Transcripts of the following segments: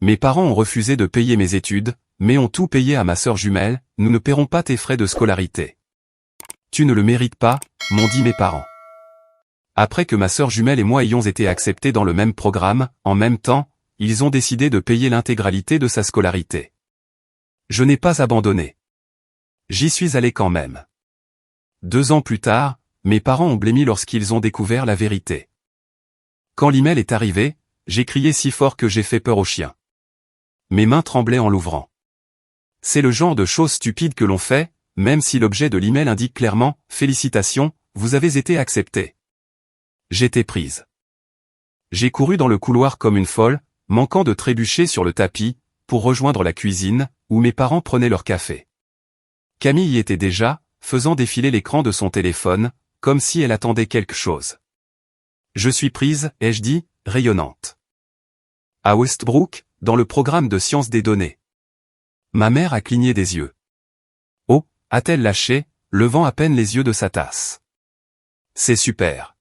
Mes parents ont refusé de payer mes études, mais ont tout payé à ma sœur jumelle, nous ne paierons pas tes frais de scolarité. Tu ne le mérites pas, m'ont dit mes parents. Après que ma sœur jumelle et moi ayons été acceptés dans le même programme, en même temps, ils ont décidé de payer l'intégralité de sa scolarité. Je n'ai pas abandonné. J'y suis allé quand même. 2 ans plus tard, mes parents ont blêmi lorsqu'ils ont découvert la vérité. Quand l'email est arrivé, j'ai crié si fort que j'ai fait peur aux chiens. Mes mains tremblaient en l'ouvrant. C'est le genre de choses stupides que l'on fait, même si l'objet de l'email indique clairement « Félicitations, vous avez été accepté ». J'étais prise. J'ai couru dans le couloir comme une folle, manquant de trébucher sur le tapis, pour rejoindre la cuisine, où mes parents prenaient leur café. Camille y était déjà, faisant défiler l'écran de son téléphone, comme si elle attendait quelque chose. Je suis prise, ai-je dit, rayonnante. À Westbrook, dans le programme de sciences des données. Ma mère a cligné des yeux. Oh, a-t-elle lâché, levant à peine les yeux de sa tasse. C'est super.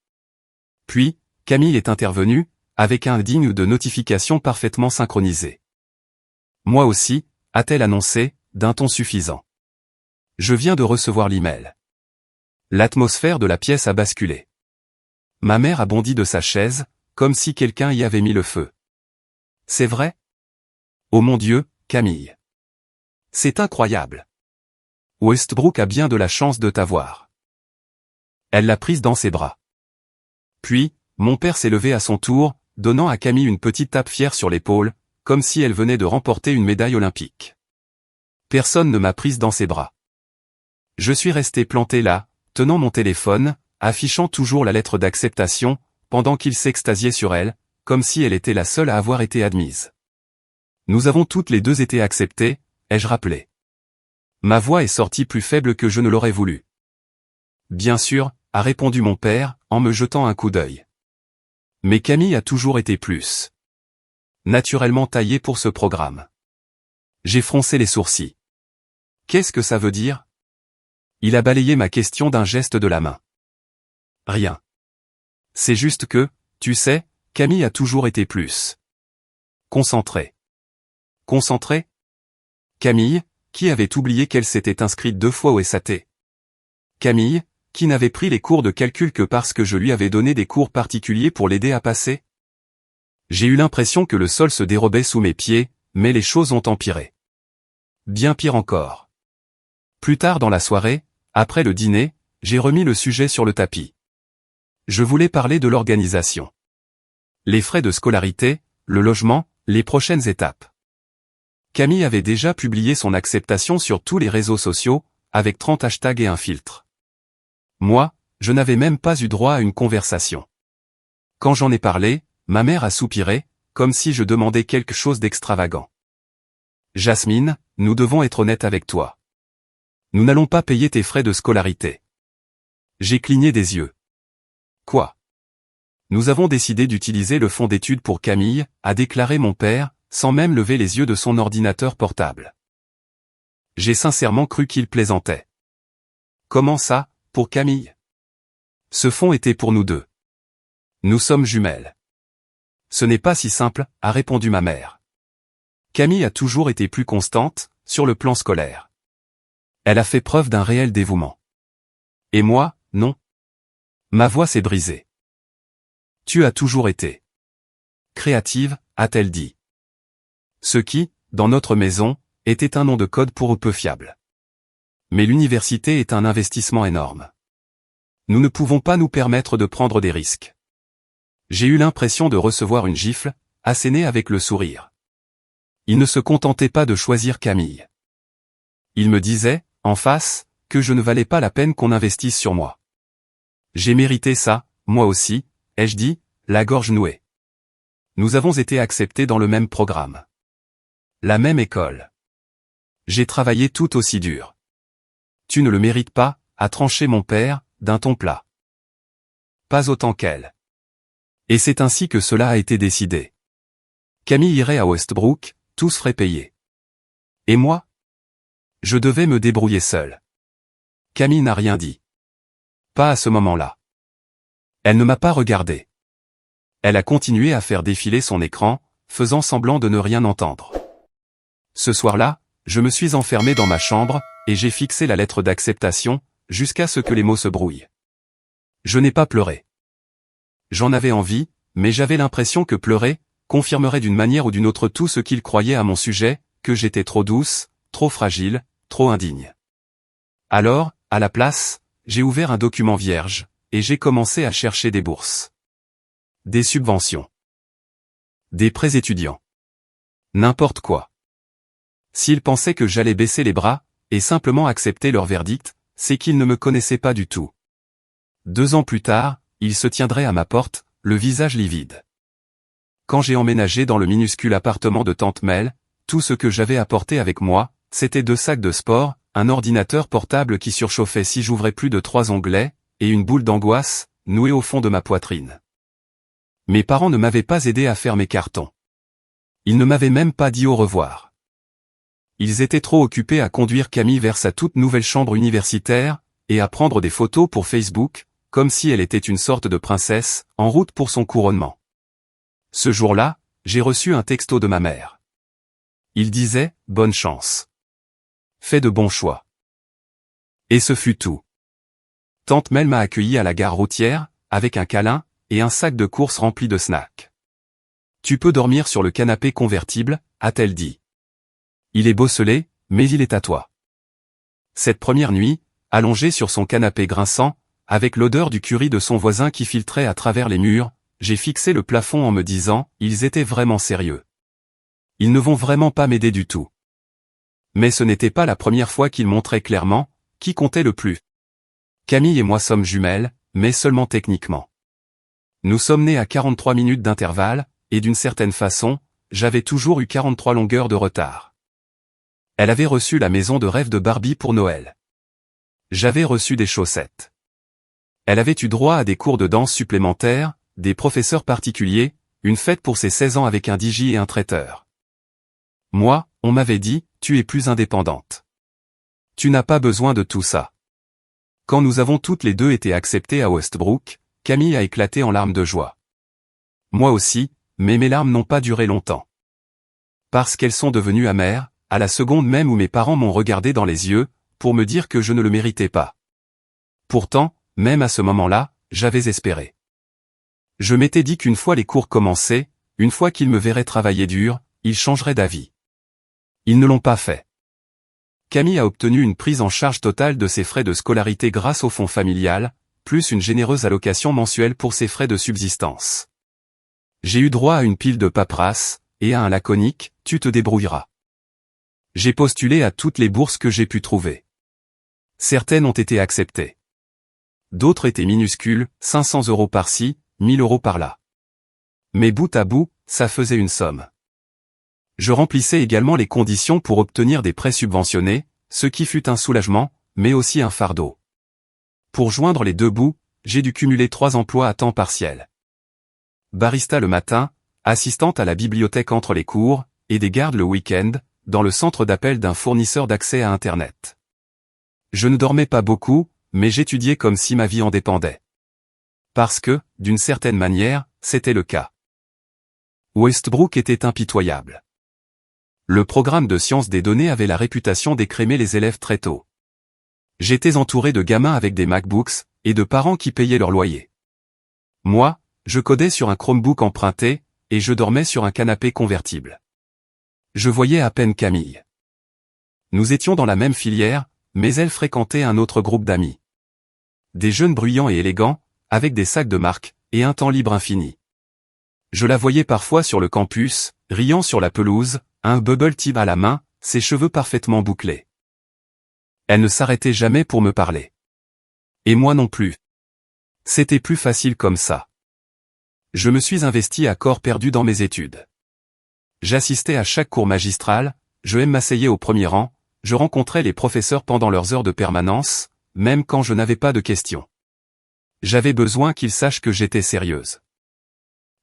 Puis, Camille est intervenue, avec un digne de notification parfaitement synchronisé. Moi aussi, a-t-elle annoncé, d'un ton suffisant. Je viens de recevoir l'email. L'atmosphère de la pièce a basculé. Ma mère a bondi de sa chaise, comme si quelqu'un y avait mis le feu. C'est vrai? Oh mon Dieu, Camille. C'est incroyable. Westbrook a bien de la chance de t'avoir. Elle l'a prise dans ses bras. Puis, mon père s'est levé à son tour, donnant à Camille une petite tape fière sur l'épaule, comme si elle venait de remporter une médaille olympique. Personne ne m'a prise dans ses bras. Je suis resté planté là, tenant mon téléphone, affichant toujours la lettre d'acceptation, pendant qu'il s'extasiait sur elle, comme si elle était la seule à avoir été admise. Nous avons toutes les deux été acceptées, ai-je rappelé. Ma voix est sortie plus faible que je ne l'aurais voulu. Bien sûr, a répondu mon père, en me jetant un coup d'œil. Mais Camille a toujours été plus naturellement taillée pour ce programme. J'ai froncé les sourcils. Qu'est-ce que ça veut dire? Il a balayé ma question d'un geste de la main. Rien. C'est juste que, tu sais, Camille a toujours été plus concentrée. Concentrée? Camille, qui avait oublié qu'elle s'était inscrite 2 fois au SAT. Camille, qui n'avait pris les cours de calcul que parce que je lui avais donné des cours particuliers pour l'aider à passer. J'ai eu l'impression que le sol se dérobait sous mes pieds, mais les choses ont empiré. Bien pire encore. Plus tard dans la soirée, après le dîner, j'ai remis le sujet sur le tapis. Je voulais parler de l'organisation. Les frais de scolarité, le logement, les prochaines étapes. Camille avait déjà publié son acceptation sur tous les réseaux sociaux, avec 30 hashtags et un filtre. Moi, je n'avais même pas eu droit à une conversation. Quand j'en ai parlé, ma mère a soupiré, comme si je demandais quelque chose d'extravagant. Jasmine, nous devons être honnêtes avec toi. Nous n'allons pas payer tes frais de scolarité. J'ai cligné des yeux. Quoi? Nous avons décidé d'utiliser le fonds d'études pour Camille, a déclaré mon père, sans même lever les yeux de son ordinateur portable. J'ai sincèrement cru qu'il plaisantait. Comment ça, pour Camille? Ce fonds était pour nous deux. Nous sommes jumelles. Ce n'est pas si simple, a répondu ma mère. Camille a toujours été plus constante, sur le plan scolaire. Elle a fait preuve d'un réel dévouement. Et moi, non. Ma voix s'est brisée. Tu as toujours été créative, a-t-elle dit. Ce qui, dans notre maison, était un nom de code pour peu fiable. Mais l'université est un investissement énorme. Nous ne pouvons pas nous permettre de prendre des risques. J'ai eu l'impression de recevoir une gifle, assénée avec le sourire. Il ne se contentait pas de choisir Camille. Il me disait, en face, que je ne valais pas la peine qu'on investisse sur moi. J'ai mérité ça, moi aussi, ai-je dit, la gorge nouée. Nous avons été acceptés dans le même programme. La même école. J'ai travaillé tout aussi dur. Tu ne le mérites pas, a tranché mon père, d'un ton plat. Pas autant qu'elle. Et c'est ainsi que cela a été décidé. Camille irait à Westbrook, tous frais payés. Et moi? Je devais me débrouiller seul. Camille n'a rien dit. Pas à ce moment-là. Elle ne m'a pas regardé. Elle a continué à faire défiler son écran, faisant semblant de ne rien entendre. Ce soir-là, je me suis enfermé dans ma chambre, et j'ai fixé la lettre d'acceptation, jusqu'à ce que les mots se brouillent. Je n'ai pas pleuré. J'en avais envie, mais j'avais l'impression que pleurer confirmerait d'une manière ou d'une autre tout ce qu'il croyait à mon sujet, que j'étais trop douce, trop fragile, trop indigne. Alors, à la place, j'ai ouvert un document vierge, et j'ai commencé à chercher des bourses. Des subventions. Des prêts étudiants. N'importe quoi. S'ils pensaient que j'allais baisser les bras, et simplement accepter leur verdict, c'est qu'ils ne me connaissaient pas du tout. 2 ans plus tard, ils se tiendraient à ma porte, le visage livide. Quand j'ai emménagé dans le minuscule appartement de Tante Mel, tout ce que j'avais apporté avec moi, c'était 2 sacs de sport, un ordinateur portable qui surchauffait si j'ouvrais plus de 3 onglets, et une boule d'angoisse, nouée au fond de ma poitrine. Mes parents ne m'avaient pas aidé à faire mes cartons. Ils ne m'avaient même pas dit au revoir. Ils étaient trop occupés à conduire Camille vers sa toute nouvelle chambre universitaire, et à prendre des photos pour Facebook, comme si elle était une sorte de princesse, en route pour son couronnement. Ce jour-là, j'ai reçu un texto de ma mère. Il disait « Bonne chance. Fais de bons choix. » Et ce fut tout. Tante Mel m'a accueilli à la gare routière, avec un câlin, et un sac de courses rempli de snacks. « Tu peux dormir sur le canapé convertible, » a-t-elle dit. « Il est bosselé, mais il est à toi. » Cette première nuit, allongée sur son canapé grinçant, avec l'odeur du curry de son voisin qui filtrait à travers les murs, j'ai fixé le plafond en me disant, ils étaient vraiment sérieux. Ils ne vont vraiment pas m'aider du tout. Mais ce n'était pas la première fois qu'ils montraient clairement, qui comptait le plus. Camille et moi sommes jumelles, mais seulement techniquement. Nous sommes nés à 43 minutes d'intervalle, et d'une certaine façon, j'avais toujours eu 43 longueurs de retard. Elle avait reçu la maison de rêve de Barbie pour Noël. J'avais reçu des chaussettes. Elle avait eu droit à des cours de danse supplémentaires, des professeurs particuliers, une fête pour ses 16 ans avec un DJ et un traiteur. Moi, on m'avait dit, tu es plus indépendante. Tu n'as pas besoin de tout ça. Quand nous avons toutes les deux été acceptées à Westbrook, Camille a éclaté en larmes de joie. Moi aussi, mais mes larmes n'ont pas duré longtemps. Parce qu'elles sont devenues amères, à la seconde même où mes parents m'ont regardé dans les yeux, pour me dire que je ne le méritais pas. Pourtant, même à ce moment-là, j'avais espéré. Je m'étais dit qu'une fois les cours commencés, une fois qu'ils me verraient travailler dur, ils changeraient d'avis. Ils ne l'ont pas fait. Camille a obtenu une prise en charge totale de ses frais de scolarité grâce au fonds familial, plus une généreuse allocation mensuelle pour ses frais de subsistance. J'ai eu droit à une pile de paperasse, et à un laconique, tu te débrouilleras. J'ai postulé à toutes les bourses que j'ai pu trouver. Certaines ont été acceptées. D'autres étaient minuscules, 500 € par-ci, 1000 € par-là. Mais bout à bout, ça faisait une somme. Je remplissais également les conditions pour obtenir des prêts subventionnés, ce qui fut un soulagement, mais aussi un fardeau. Pour joindre les deux bouts, j'ai dû cumuler 3 emplois à temps partiel. Barista le matin, assistante à la bibliothèque entre les cours, et des gardes le week-end, dans le centre d'appel d'un fournisseur d'accès à Internet. Je ne dormais pas beaucoup, mais j'étudiais comme si ma vie en dépendait. Parce que, d'une certaine manière, c'était le cas. Westbrook était impitoyable. Le programme de sciences des données avait la réputation d'écrémer les élèves très tôt. J'étais entouré de gamins avec des MacBooks, et de parents qui payaient leur loyer. Moi, je codais sur un Chromebook emprunté, et je dormais sur un canapé convertible. Je voyais à peine Camille. Nous étions dans la même filière, mais elle fréquentait un autre groupe d'amis. Des jeunes bruyants et élégants, avec des sacs de marque, et un temps libre infini. Je la voyais parfois sur le campus, riant sur la pelouse, un bubble tea à la main, ses cheveux parfaitement bouclés. Elle ne s'arrêtait jamais pour me parler. Et moi non plus. C'était plus facile comme ça. Je me suis investi à corps perdu dans mes études. J'assistais à chaque cours magistral, je m'asseyais au premier rang, je rencontrais les professeurs pendant leurs heures de permanence, même quand je n'avais pas de questions. J'avais besoin qu'ils sachent que j'étais sérieuse.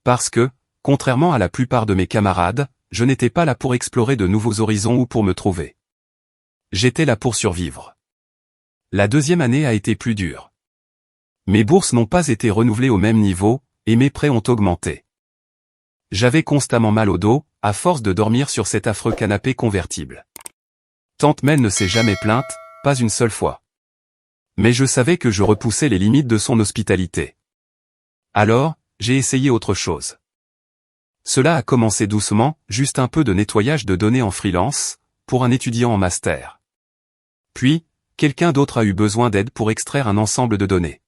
Parce que, contrairement à la plupart de mes camarades, je n'étais pas là pour explorer de nouveaux horizons ou pour me trouver. J'étais là pour survivre. La deuxième année a été plus dure. Mes bourses n'ont pas été renouvelées au même niveau, et mes prêts ont augmenté. J'avais constamment mal au dos, à force de dormir sur cet affreux canapé convertible. Tante Mel ne s'est jamais plainte, pas une seule fois. Mais je savais que je repoussais les limites de son hospitalité. Alors, j'ai essayé autre chose. Cela a commencé doucement, juste un peu de nettoyage de données en freelance, pour un étudiant en master. Puis, quelqu'un d'autre a eu besoin d'aide pour extraire un ensemble de données.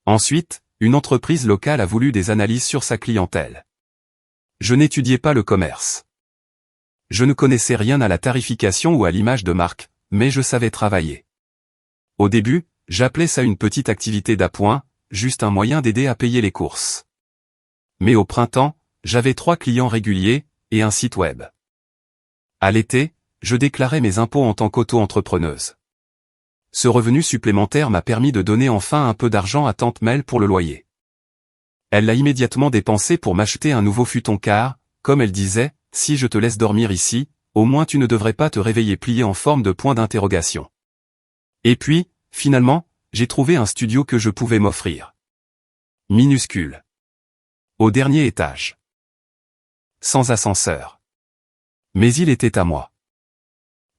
Ensuite, une entreprise locale a voulu des analyses sur sa clientèle. Je n'étudiais pas le commerce. Je ne connaissais rien à la tarification ou à l'image de marque, mais je savais travailler. Au début, j'appelais ça une petite activité d'appoint, juste un moyen d'aider à payer les courses. Mais au printemps, j'avais 3 clients réguliers, et un site web. À l'été, je déclarais mes impôts en tant qu'auto-entrepreneuse. Ce revenu supplémentaire m'a permis de donner enfin un peu d'argent à tante Mel pour le loyer. Elle l'a immédiatement dépensé pour m'acheter un nouveau futon car, comme elle disait, si je te laisse dormir ici, au moins tu ne devrais pas te réveiller plié en forme de point d'interrogation. Et puis, finalement, j'ai trouvé un studio que je pouvais m'offrir. Minuscule. Au dernier étage. Sans ascenseur. Mais il était à moi.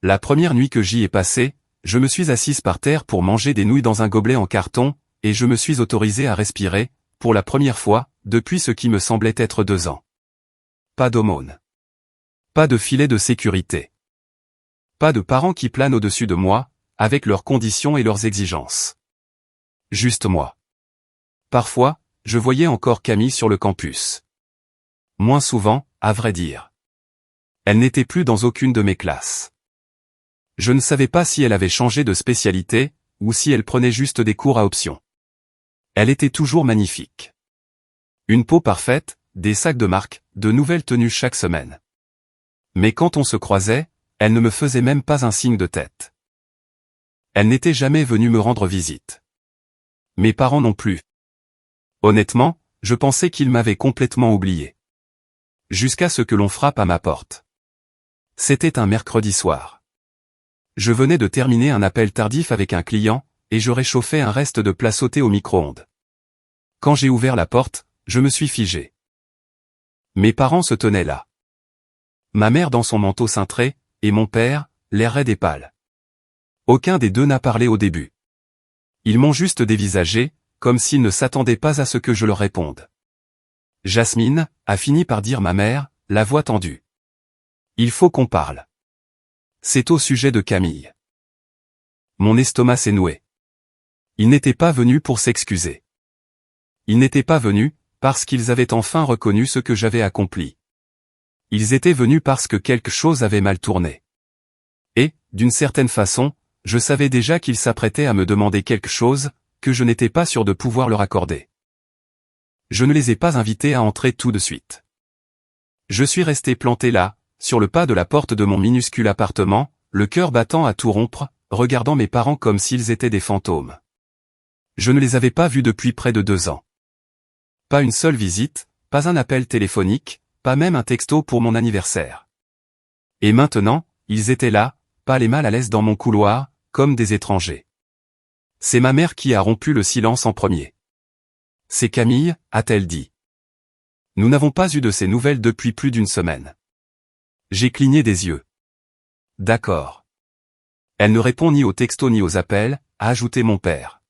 La première nuit que j'y ai passée, je me suis assise par terre pour manger des nouilles dans un gobelet en carton, et je me suis autorisé à respirer, pour la première fois, depuis ce qui me semblait être 2 ans. Pas d'aumône. Pas de filet de sécurité. Pas de parents qui planent au-dessus de moi, avec leurs conditions et leurs exigences. Juste moi. Parfois, je voyais encore Camille sur le campus. Moins souvent, à vrai dire. Elle n'était plus dans aucune de mes classes. Je ne savais pas si elle avait changé de spécialité, ou si elle prenait juste des cours à option. Elle était toujours magnifique. Une peau parfaite, des sacs de marque, de nouvelles tenues chaque semaine. Mais quand on se croisait, elle ne me faisait même pas un signe de tête. Elle n'était jamais venue me rendre visite. Mes parents non plus. Honnêtement, je pensais qu'ils m'avaient complètement oublié. Jusqu'à ce que l'on frappe à ma porte. C'était un mercredi soir. Je venais de terminer un appel tardif avec un client, et je réchauffais un reste de plat sauté au micro-ondes. Quand j'ai ouvert la porte, je me suis figé. Mes parents se tenaient là. Ma mère dans son manteau cintré, et mon père, l'air raide et pâle. Aucun des deux n'a parlé au début. Ils m'ont juste dévisagé, comme s'ils ne s'attendaient pas à ce que je leur réponde. Jasmine, a fini par dire ma mère, la voix tendue. Il faut qu'on parle. C'est au sujet de Camille. Mon estomac s'est noué. Ils n'étaient pas venus pour s'excuser. Ils n'étaient pas venus, parce qu'ils avaient enfin reconnu ce que j'avais accompli. Ils étaient venus parce que quelque chose avait mal tourné. Et, d'une certaine façon, je savais déjà qu'ils s'apprêtaient à me demander quelque chose, que je n'étais pas sûr de pouvoir leur accorder. Je ne les ai pas invités à entrer tout de suite. Je suis resté planté là, sur le pas de la porte de mon minuscule appartement, le cœur battant à tout rompre, regardant mes parents comme s'ils étaient des fantômes. Je ne les avais pas vus depuis près de 2 ans. Pas une seule visite, pas un appel téléphonique, pas même un texto pour mon anniversaire. Et maintenant, ils étaient là, pas les mal à l'aise dans mon couloir, comme des étrangers. C'est ma mère qui a rompu le silence en premier. C'est Camille, a-t-elle dit. Nous n'avons pas eu de ces nouvelles depuis plus d'1 semaine. J'ai cligné des yeux. D'accord. Elle ne répond ni aux textos ni aux appels, a ajouté mon père.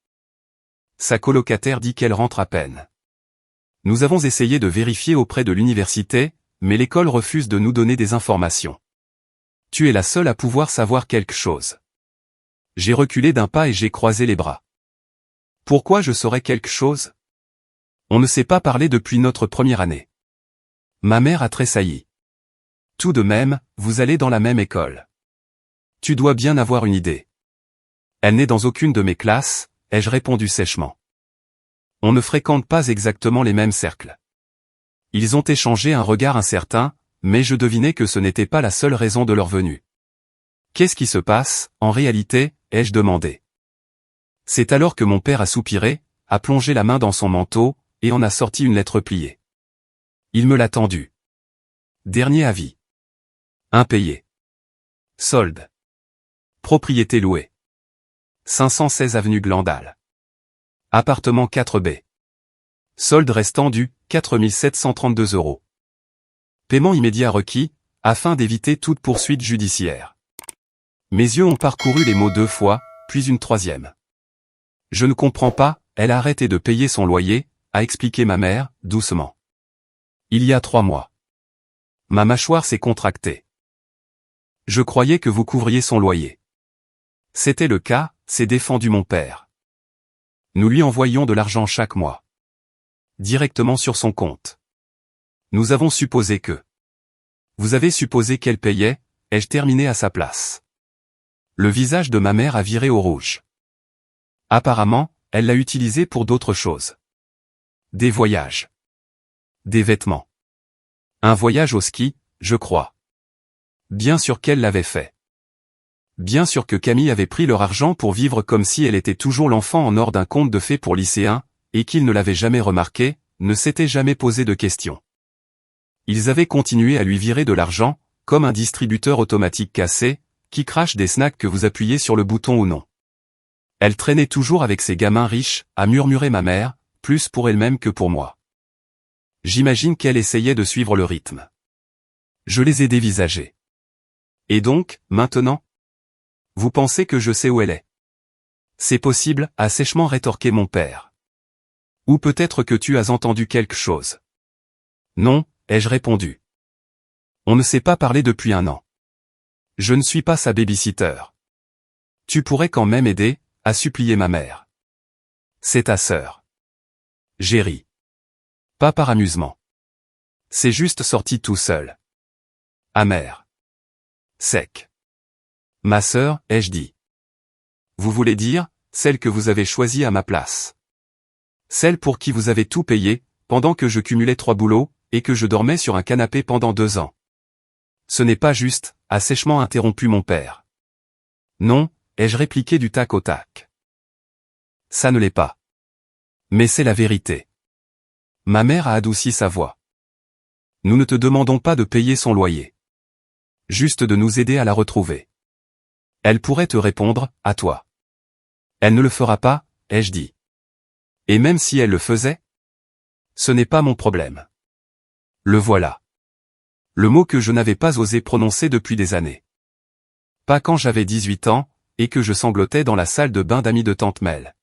Sa colocataire dit qu'elle rentre à peine. Nous avons essayé de vérifier auprès de l'université, mais l'école refuse de nous donner des informations. Tu es la seule à pouvoir savoir quelque chose. J'ai reculé d'un pas et j'ai croisé les bras. Pourquoi je saurais quelque chose? On ne s'est pas parlé depuis notre première année. Ma mère a tressailli. Tout de même, vous allez dans la même école. Tu dois bien avoir une idée. Elle n'est dans aucune de mes classes, ai-je répondu sèchement. On ne fréquente pas exactement les mêmes cercles. Ils ont échangé un regard incertain, mais je devinais que ce n'était pas la seule raison de leur venue. Qu'est-ce qui se passe, en réalité, ai-je demandé. C'est alors que mon père a soupiré, a plongé la main dans son manteau, et en a sorti une lettre pliée. Il me l'a tendue. Dernier avis. Impayé. Solde. Propriété louée. 516 avenue Glandal. Appartement 4B. Solde restant du 4 732 €. Paiement immédiat requis, afin d'éviter toute poursuite judiciaire. Mes yeux ont parcouru les mots 2 fois, puis une 3e. Je ne comprends pas, elle a arrêté de payer son loyer, a expliqué ma mère, doucement. Il y a 3 mois. Ma mâchoire s'est contractée. Je croyais que vous couvriez son loyer. C'était le cas, s'est défendu mon père. Nous lui envoyions de l'argent chaque mois. Directement sur son compte. Nous avons supposé que. Vous avez supposé qu'elle payait, ai-je terminé à sa place. Le visage de ma mère a viré au rouge. Apparemment, elle l'a utilisé pour d'autres choses. Des voyages. Des vêtements. Un voyage au ski, je crois. Bien sûr qu'elle l'avait fait. Bien sûr que Camille avait pris leur argent pour vivre comme si elle était toujours l'enfant en or d'un conte de fées pour lycéens, et qu'il ne l'avait jamais remarqué, ne s'était jamais posé de questions. Ils avaient continué à lui virer de l'argent, comme un distributeur automatique cassé, qui crache des snacks que vous appuyez sur le bouton ou non. Elle traînait toujours avec ces gamins riches, a murmuré ma mère, plus pour elle-même que pour moi. J'imagine qu'elle essayait de suivre le rythme. Je les ai dévisagés. Et donc, maintenant? Vous pensez que je sais où elle est? C'est possible, a sèchement rétorqué mon père. Ou peut-être que tu as entendu quelque chose. Non, ai-je répondu. On ne s'est pas parlé depuis 1 an. Je ne suis pas sa babysitter. Tu pourrais quand même aider, a supplié ma mère. C'est ta sœur. J'ai ri. Pas par amusement. C'est juste sorti tout seul. Amer. Sec. Ma sœur, ai-je dit. Vous voulez dire, celle que vous avez choisie à ma place. Celle pour qui vous avez tout payé, pendant que je cumulais 3 boulots, et que je dormais sur un canapé pendant 2 ans. Ce n'est pas juste, a sèchement interrompu mon père. Non, ai-je répliqué du tac au tac. Ça ne l'est pas. Mais c'est la vérité. Ma mère a adouci sa voix. Nous ne te demandons pas de payer son loyer. Juste de nous aider à la retrouver. Elle pourrait te répondre, à toi. Elle ne le fera pas, ai-je dit. Et même si elle le faisait? Ce n'est pas mon problème. Le voilà. Le mot que je n'avais pas osé prononcer depuis des années. Pas quand j'avais 18 ans, et que je sanglotais dans la salle de bain d'amis de tante Mel.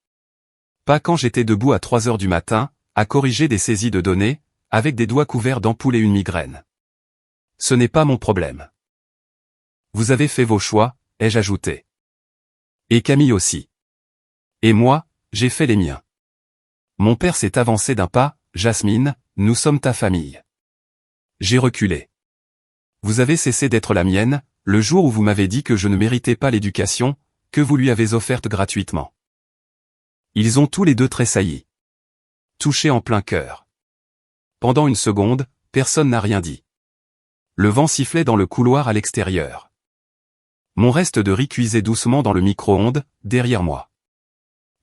Pas quand j'étais debout à 3 heures du matin, à corriger des saisies de données, avec des doigts couverts d'ampoules et une migraine. Ce n'est pas mon problème. Vous avez fait vos choix, ai-je ajouté. Et Camille aussi. Et moi, j'ai fait les miens. Mon père s'est avancé d'un pas, Jasmine, nous sommes ta famille. J'ai reculé. Vous avez cessé d'être la mienne, le jour où vous m'avez dit que je ne méritais pas l'éducation, que vous lui avez offerte gratuitement. Ils ont tous les deux tressailli. Touchés en plein cœur. Pendant une seconde, personne n'a rien dit. Le vent sifflait dans le couloir à l'extérieur. Mon reste de riz cuisait doucement dans le micro-ondes, derrière moi.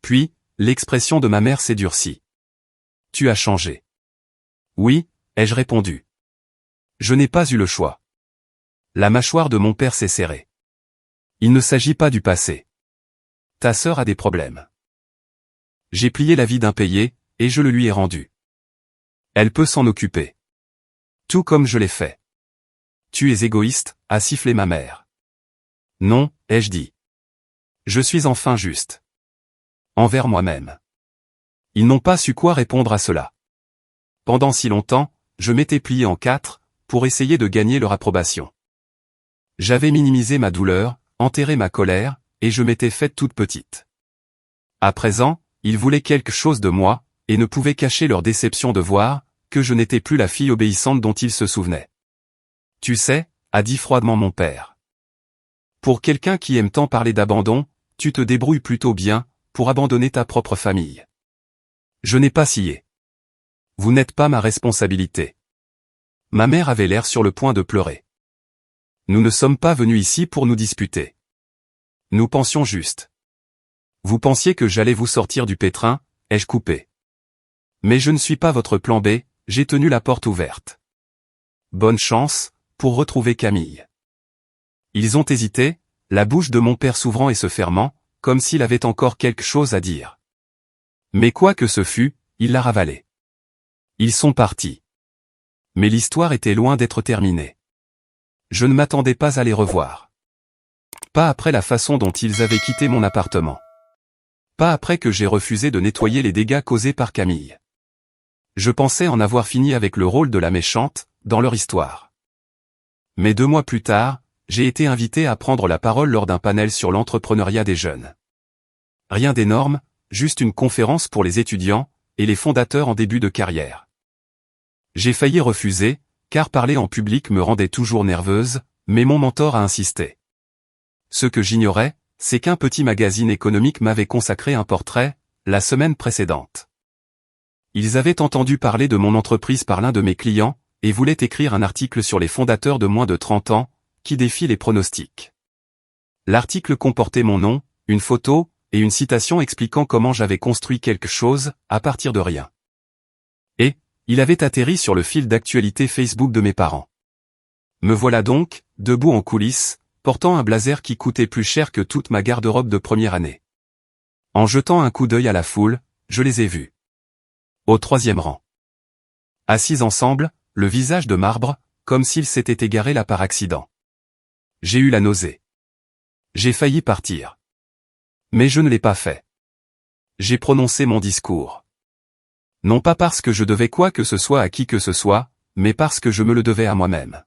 Puis, l'expression de ma mère s'est durcie. Tu as changé. Oui, ai-je répondu. Je n'ai pas eu le choix. La mâchoire de mon père s'est serrée. Il ne s'agit pas du passé. Ta sœur a des problèmes. J'ai plié l'avis d'impayé, et je le lui ai rendu. Elle peut s'en occuper. Tout comme je l'ai fait. Tu es égoïste, a sifflé ma mère. Non, ai-je dit. Je suis enfin juste. Envers moi-même. Ils n'ont pas su quoi répondre à cela. Pendant si longtemps, je m'étais plié en 4, pour essayer de gagner leur approbation. J'avais minimisé ma douleur, enterré ma colère, et je m'étais faite toute petite. À présent, ils voulaient quelque chose de moi, et ne pouvaient cacher leur déception de voir, que je n'étais plus la fille obéissante dont ils se souvenaient. Tu sais, a dit froidement mon père. Pour quelqu'un qui aime tant parler d'abandon, tu te débrouilles plutôt bien, pour abandonner ta propre famille. Je n'ai pas scié. Vous n'êtes pas ma responsabilité. Ma mère avait l'air sur le point de pleurer. Nous ne sommes pas venus ici pour nous disputer. Nous pensions juste. Vous pensiez que j'allais vous sortir du pétrin, ai-je coupé. Mais je ne suis pas votre plan B, j'ai tenu la porte ouverte. Bonne chance, pour retrouver Camille. Ils ont hésité, la bouche de mon père s'ouvrant et se fermant, comme s'il avait encore quelque chose à dire. Mais quoi que ce fût, il l'a ravalé. Ils sont partis. Mais l'histoire était loin d'être terminée. Je ne m'attendais pas à les revoir. Pas après la façon dont ils avaient quitté mon appartement. Pas après que j'ai refusé de nettoyer les dégâts causés par Camille. Je pensais en avoir fini avec le rôle de la méchante, dans leur histoire. Mais 2 mois plus tard, j'ai été invité à prendre la parole lors d'un panel sur l'entrepreneuriat des jeunes. Rien d'énorme, juste une conférence pour les étudiants et les fondateurs en début de carrière. J'ai failli refuser, car parler en public me rendait toujours nerveuse, mais mon mentor a insisté. Ce que j'ignorais, c'est qu'un petit magazine économique m'avait consacré un portrait, la semaine précédente. Ils avaient entendu parler de mon entreprise par l'un de mes clients, et voulaient écrire un article sur les fondateurs de moins de 30 ans, qui défient les pronostics. L'article comportait mon nom, une photo, et une citation expliquant comment j'avais construit quelque chose, à partir de rien. Et, il avait atterri sur le fil d'actualité Facebook de mes parents. Me voilà donc, debout en coulisses, portant un blazer qui coûtait plus cher que toute ma garde-robe de première année. En jetant un coup d'œil à la foule, je les ai vus. Au 3e rang. Assis ensemble, le visage de marbre, comme s'ils s'étaient égarés là par accident. J'ai eu la nausée. J'ai failli partir. Mais je ne l'ai pas fait. J'ai prononcé mon discours. Non pas parce que je devais quoi que ce soit à qui que ce soit, mais parce que je me le devais à moi-même.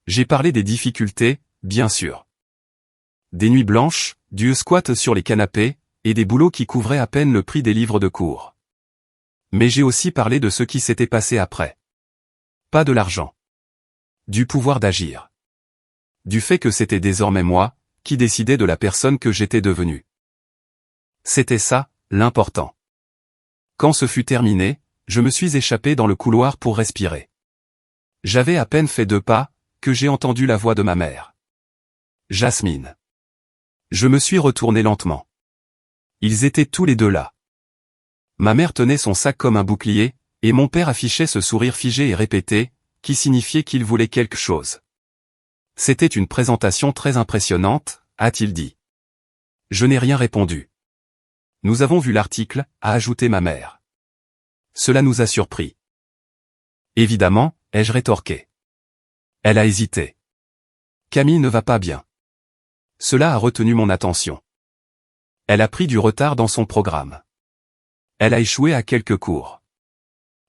J'ai parlé des difficultés, bien sûr. Des nuits blanches, du squat sur les canapés, et des boulots qui couvraient à peine le prix des livres de cours. Mais j'ai aussi parlé de ce qui s'était passé après. Pas de l'argent. Du pouvoir d'agir. Du fait que c'était désormais moi, qui décidais de la personne que j'étais devenue. C'était ça, l'important. Quand ce fut terminé, je me suis échappé dans le couloir pour respirer. J'avais à peine fait 2 pas, que j'ai entendu la voix de ma mère. Jasmine. Je me suis retourné lentement. Ils étaient tous les deux là. Ma mère tenait son sac comme un bouclier, et mon père affichait ce sourire figé et répété, qui signifiait qu'il voulait quelque chose. C'était une présentation très impressionnante, a-t-il dit. Je n'ai rien répondu. Nous avons vu l'article, a ajouté ma mère. Cela nous a surpris. Évidemment, ai-je rétorqué. Elle a hésité. Camille ne va pas bien. Cela a retenu mon attention. Elle a pris du retard dans son programme. Elle a échoué à quelques cours.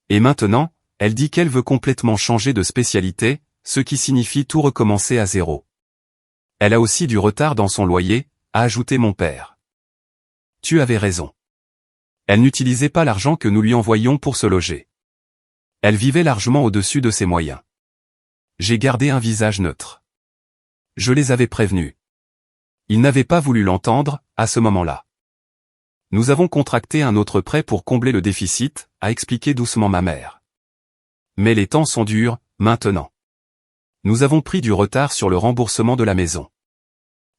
Et maintenant, elle dit qu'elle veut complètement changer de spécialité, ce qui signifie tout recommencer à zéro. Elle a aussi du retard dans son loyer, a ajouté mon père. Tu avais raison. Elle n'utilisait pas l'argent que nous lui envoyions pour se loger. Elle vivait largement au-dessus de ses moyens. J'ai gardé un visage neutre. Je les avais prévenus. Ils n'avaient pas voulu l'entendre, à ce moment-là. Nous avons contracté un autre prêt pour combler le déficit, a expliqué doucement ma mère. Mais les temps sont durs, maintenant. Nous avons pris du retard sur le remboursement de la maison.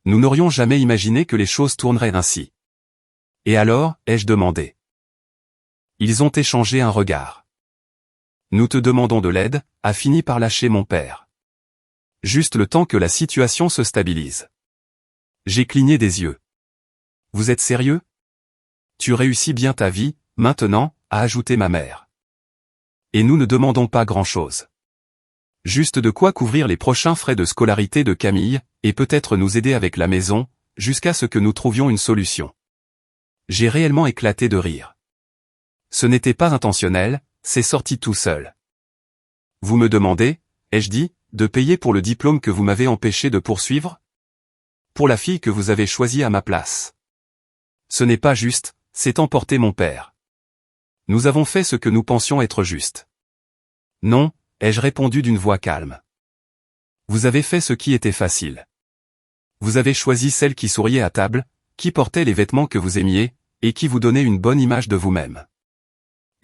Nous n'aurions jamais imaginé que les choses tourneraient ainsi. Et alors, ai-je demandé. Ils ont échangé un regard. Nous te demandons de l'aide, a fini par lâcher mon père. Juste le temps que la situation se stabilise. J'ai cligné des yeux. Vous êtes sérieux? Tu réussis bien ta vie, maintenant, a ajouté ma mère. Et nous ne demandons pas grand-chose. Juste de quoi couvrir les prochains frais de scolarité de Camille, et peut-être nous aider avec la maison, jusqu'à ce que nous trouvions une solution. J'ai réellement éclaté de rire. Ce n'était pas intentionnel, c'est sorti tout seul. Vous me demandez, ai-je dit, de payer pour le diplôme que vous m'avez empêché de poursuivre? Pour la fille que vous avez choisie à ma place. Ce n'est pas juste, s'est emporté mon père. Nous avons fait ce que nous pensions être juste. Non, ai-je répondu d'une voix calme. Vous avez fait ce qui était facile. Vous avez choisi celle qui souriait à table, qui portait les vêtements que vous aimiez, et qui vous donnait une bonne image de vous-même.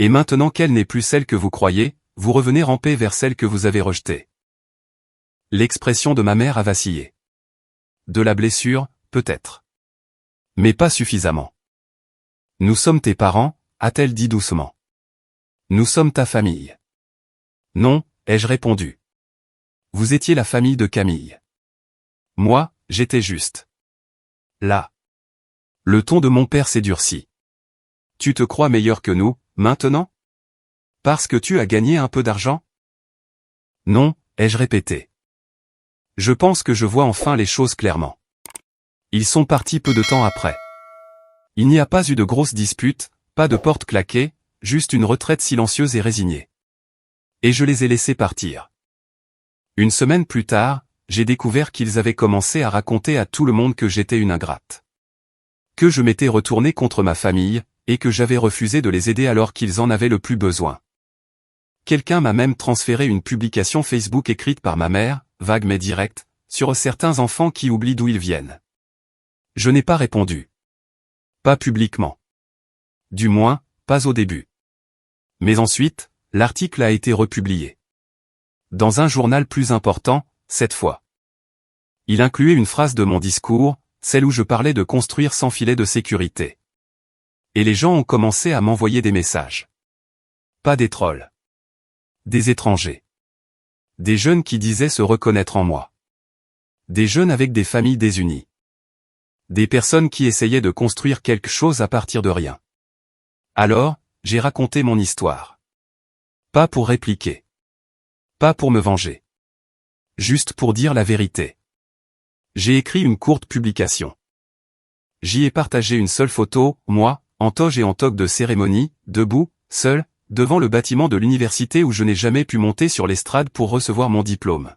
Et maintenant qu'elle n'est plus celle que vous croyez, vous revenez ramper vers celle que vous avez rejetée. L'expression de ma mère a vacillé. De la blessure, peut-être. Mais pas suffisamment. Nous sommes tes parents, a-t-elle dit doucement. Nous sommes ta famille. Non, ai-je répondu. Vous étiez la famille de Camille. Moi, j'étais juste. Là. Le ton de mon père s'est durci. Tu te crois meilleur que nous, maintenant? Parce que tu as gagné un peu d'argent? Non, ai-je répété. Je pense que je vois enfin les choses clairement. Ils sont partis peu de temps après. Il n'y a pas eu de grosses disputes, pas de porte claquée, juste une retraite silencieuse et résignée. Et je les ai laissés partir. Une semaine plus tard, j'ai découvert qu'ils avaient commencé à raconter à tout le monde que j'étais une ingrate. Que je m'étais retourné contre ma famille, et que j'avais refusé de les aider alors qu'ils en avaient le plus besoin. Quelqu'un m'a même transféré une publication Facebook écrite par ma mère, vague mais directe, sur certains enfants qui oublient d'où ils viennent. Je n'ai pas répondu. Pas publiquement. Du moins, pas au début. Mais ensuite, l'article a été republié. Dans un journal plus important, cette fois. Il incluait une phrase de mon discours, celle où je parlais de construire sans filet de sécurité. Et les gens ont commencé à m'envoyer des messages. Pas des trolls. Des étrangers. Des jeunes qui disaient se reconnaître en moi. Des jeunes avec des familles désunies. Des personnes qui essayaient de construire quelque chose à partir de rien. Alors, j'ai raconté mon histoire. Pas pour répliquer. Pas pour me venger. Juste pour dire la vérité. J'ai écrit une courte publication. J'y ai partagé une seule photo, moi, en toge et en toque de cérémonie, debout, seul, devant le bâtiment de l'université où je n'ai jamais pu monter sur l'estrade pour recevoir mon diplôme.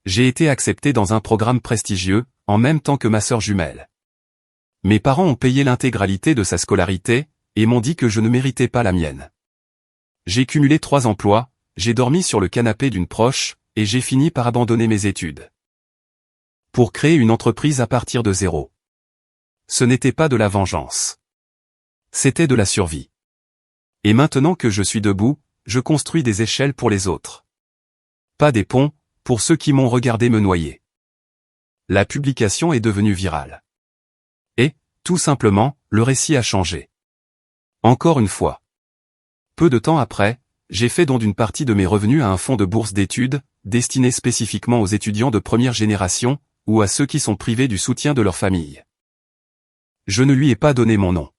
J'ai été accepté dans un programme prestigieux, en même temps que ma sœur jumelle. Mes parents ont payé l'intégralité de sa scolarité, et m'ont dit que je ne méritais pas la mienne. J'ai cumulé 3 emplois, j'ai dormi sur le canapé d'une proche, et j'ai fini par abandonner mes études. Pour créer une entreprise à partir de zéro. Ce n'était pas de la vengeance. C'était de la survie. Et maintenant que je suis debout, je construis des échelles pour les autres. Pas des ponts, pour ceux qui m'ont regardé me noyer. La publication est devenue virale. Et, tout simplement, le récit a changé. Encore une fois. Peu de temps après, j'ai fait don d'une partie de mes revenus à un fonds de bourse d'études, destiné spécifiquement aux étudiants de première génération, ou à ceux qui sont privés du soutien de leur famille. Je ne lui ai pas donné mon nom.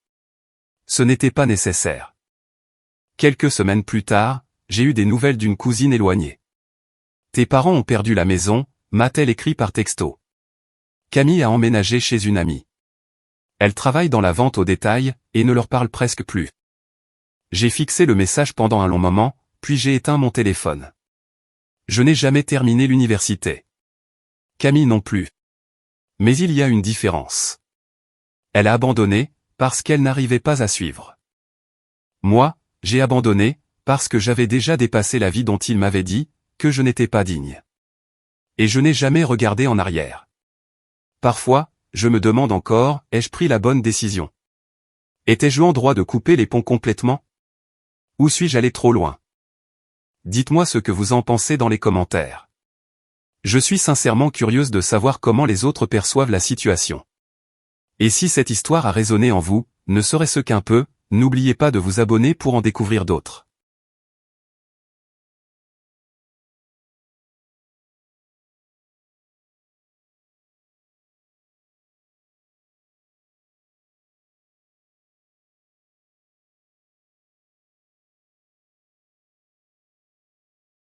Ce n'était pas nécessaire. Quelques semaines plus tard, j'ai eu des nouvelles d'une cousine éloignée. Tes parents ont perdu la maison, m'a-t-elle écrit par texto. Camille a emménagé chez une amie. Elle travaille dans la vente au détail, et ne leur parle presque plus. J'ai fixé le message pendant un long moment, puis j'ai éteint mon téléphone. Je n'ai jamais terminé l'université. Camille non plus. Mais il y a une différence. Elle a abandonné, parce qu'elle n'arrivait pas à suivre. Moi, j'ai abandonné, parce que j'avais déjà dépassé la vie dont il m'avait dit, que je n'étais pas digne. Et je n'ai jamais regardé en arrière. Parfois, je me demande encore, ai-je pris la bonne décision? Étais-je en droit de couper les ponts complètement? Ou suis-je allé trop loin? Dites-moi ce que vous en pensez dans les commentaires. Je suis sincèrement curieuse de savoir comment les autres perçoivent la situation. Et si cette histoire a résonné en vous, ne serait-ce qu'un peu, n'oubliez pas de vous abonner pour en découvrir d'autres.